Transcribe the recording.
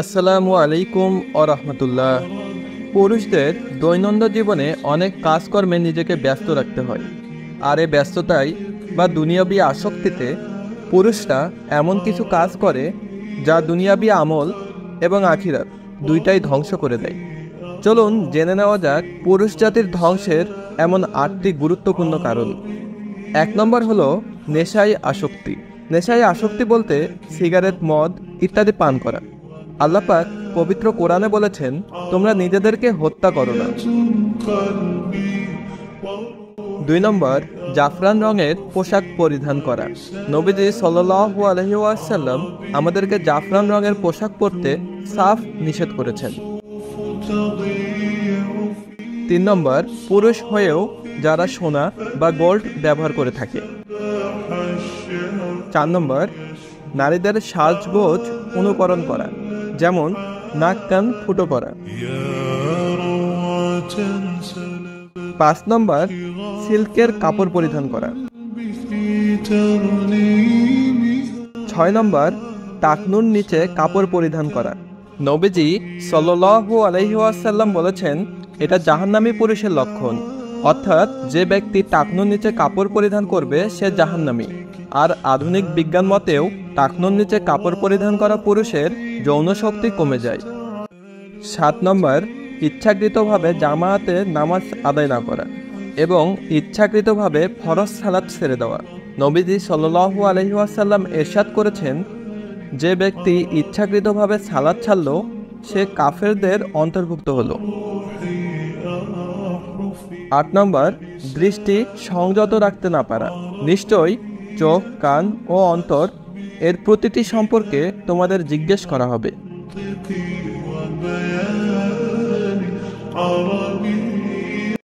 আসসালামু আলাইকুম ও রহমতুল্লাহ। পুরুষদের দৈনন্দিন জীবনে অনেক কাজকর্মে নিজেকে ব্যস্ত রাখতে হয়। আর এই ব্যস্ততায় বা দুনিয়াবি আসক্তিতে পুরুষরা এমন কিছু কাজ করে যা দুনিয়াবি আমল এবং আখিরাত দুইটাই ধ্বংস করে দেয়। চলুন জেনে নেওয়া যাক পুরুষ জাতির ধ্বংসের এমন 8টি গুরুত্বপূর্ণ কারণ। 1 নম্বর হলো নেশায় আসক্তি। নেশায় আসক্তি বলতে সিগারেট, মদ ইত্যাদি পান করা। আল্লাহ পাক পবিত্র কোরআনে বলেছেন, তোমরা নিজেদেরকে হত্যা করো না। 2 নম্বর জাফরান রঙের পোশাক পরিধান করা। নবীজি সাল্লাল্লাহু আলাইহি ওয়াসাল্লাম আমাদেরকে জাফরান রঙের পোশাক পরতে সাফ নিষেধ করেছেন। 3 নম্বর পুরুষ হয়েও যারা সোনা বা গোল্ড ব্যবহার করে থাকে। 4 নম্বর নারীদের সাজগোজ অনুকরণ করা, যেমন নাক কান ফুটো করা। 5 নম্বর সিল্কের কাপড় পরিধান করা। 6 নম্বর টাকনুর নিচে কাপড় পরিধান করা। নবীজি সাল্লাল্লাহু আলাইহি ওয়াসাল্লাম বলেছেন, এটা জাহান্নামী পুরুষের লক্ষণ, অর্থাৎ যে ব্যক্তি টাকনুর নিচে কাপড় পরিধান করবে সে জাহান্নামী। আর আধুনিক বিজ্ঞান মতেও টাকনুর নিচে কাপড় পরিধান করা পুরুষের যৌন শক্তি কমে যায়। 7 নম্বর ইচ্ছাকৃতভাবে জামায়াতে নামাজ আদায় না করা এবং ইচ্ছাকৃতভাবে ফরজ সালাত ছেড়ে দেওয়া। নবীজি সাল্লাল্লাহু আলাইহি ওয়াসাল্লাম ইরশাদ করেছেন, যে ব্যক্তি ইচ্ছাকৃতভাবে সালাত ছাড়ল সে কাফেরদের অন্তর্ভুক্ত হলো। 8 নম্বর দৃষ্টি সংযত রাখতে না পারা। নিশ্চয়ই চোখ, কান ও অন্তর এর প্রতিটি সম্পর্কে তোমাদের জিজ্ঞেস করা হবে।